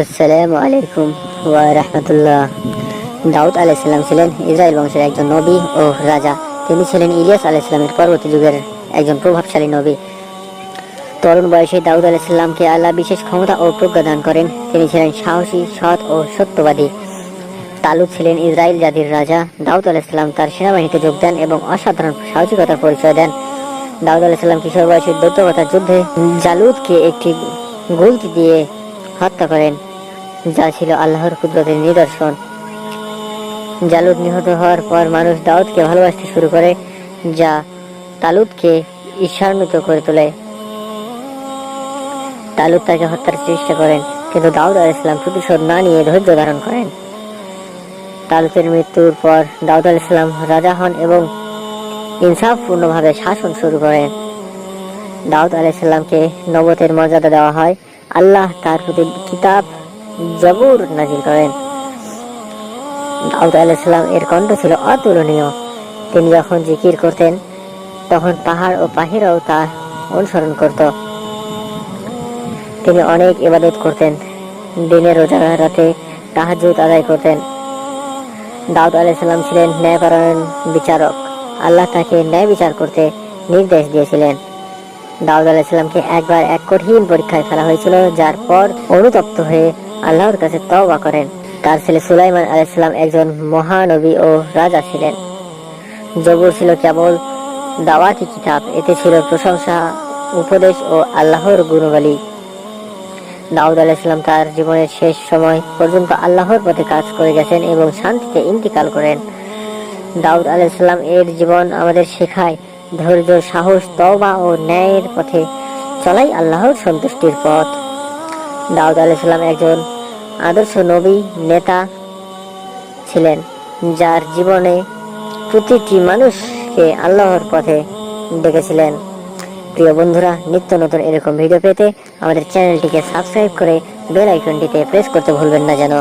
আসসালামু আলাইকুম ওয়া রাহমাতুল্লাহ। দাউদ আলাইহিস সালাম ছিলেন ইসরায়েল বংশের একজন নবী ও রাজা। তিনি ছিলেন ইলিয়াস আলাইহিস সালামের পরবর্তী যুগের একজন প্রভাবশালী নবী। তরুণ বয়সে দাউদ আলাইহিস সালামকে আল্লাহ বিশেষ ক্ষমতা ও প্রজ্ঞা দান করেন। তিনি ছিলেন সাহসী, সৎ ও সত্যবাদী। তালুত ছিলেন ইসরায়েল জাতির রাজা। দাউদ আলাইহিস সালাম তার সেনাবাহিনীতে যোগ দেন এবং অসাধারণ সাহসিকতার পরিচয় দেন। দাউদ আলাইহিস সালাম কিশোর বয়সে দৈত্যকথার যুদ্ধে জালুদকে একটি গুলতি দিয়ে হত্যা করেন, যা ছিল আল্লাহর কুদরতের নিদর্শন। জালুদ নিহত হওয়ার পর মানুষ দাউদকে ভালোবাসতে শুরু করে, যা তালুতকে ঈর্ষান্বিত করে তোলে। তালুত তাকে হত্যার চেষ্টা করেন, কিন্তু দাউদ আলাইহিস সালাম প্রতিশোধ না নিয়ে ধৈর্য ধারণ করেন। তালুতের মৃত্যুর পর দাউদ আলাইহিস সালাম রাজা হন এবং ইনসাফপূর্ণভাবে শাসন শুরু করেন। দাউদ আলাইহিস সালামকে নবুওতের মর্যাদা দেওয়া হয়। আল্লাহ তার প্রতি কিতাব জবুর নাজিল করেন। দাউদ আলাইহিস সালাম এর কণ্ঠ ছিল অতুলনীয়। তিনি যখন জিকির করতেন, তখন পাহাড় ও পাখিরাও তা অনুসরণ করত। তিনি অনেক ইবাদত করতেন, দিনে রোজা, রাতে তাহাজ্জুদ আদায় করতেন। দাউদ আলাইহিস সালাম ছিলেন ন্যায়পরায়ণ বিচারক। আল্লাহ তাকে ন্যায় বিচার করতে নির্দেশ দিয়েছিলেন। দাউদ আলাইহিস সালামকে একবার এক কঠিন পরীক্ষায় ফেলা হয়েছিল, যার পর অনুতপ্ত হয়ে আল্লাহর কাছে তওবা করেন। তার ছেলে সুলাইমান আলাইহিস সালাম একজন মহানবী ও রাজা ছিলেন। জবুর ছিল কেবল দাওয়াতি কিতাব। এতে ছিল প্রশংসা, উপদেশ ও আল্লাহর গুণাবলী। দাউদ আলাইহিস সালাম তার জীবনের শেষ সময় পর্যন্ত আল্লাহর পথে কাজ করে গেছেন এবং শান্তিতে ইন্তিকাল করেন। দাউদ আলাইহিস সালাম এর জীবন আমাদের শেখায় ধৈর্য, সাহস, তওবা ও ন্যায়ের পথে চলাই আল্লাহর সন্তুষ্টির পথ। দাউদ আলাইহিস সালাম একজন আদর্শ নবী, নেতা ছিলেন, যার জীবনে প্রতিটি মানুষকে আল্লাহর পথে ডেকেছিলেন। প্রিয় বন্ধুরা, নিত্য নতুন এরকম ভিডিও পেতে আমাদের চ্যানেলটিকে সাবস্ক্রাইব করে বেল আইকনটিতে প্রেস করতে ভুলবেন না যেন।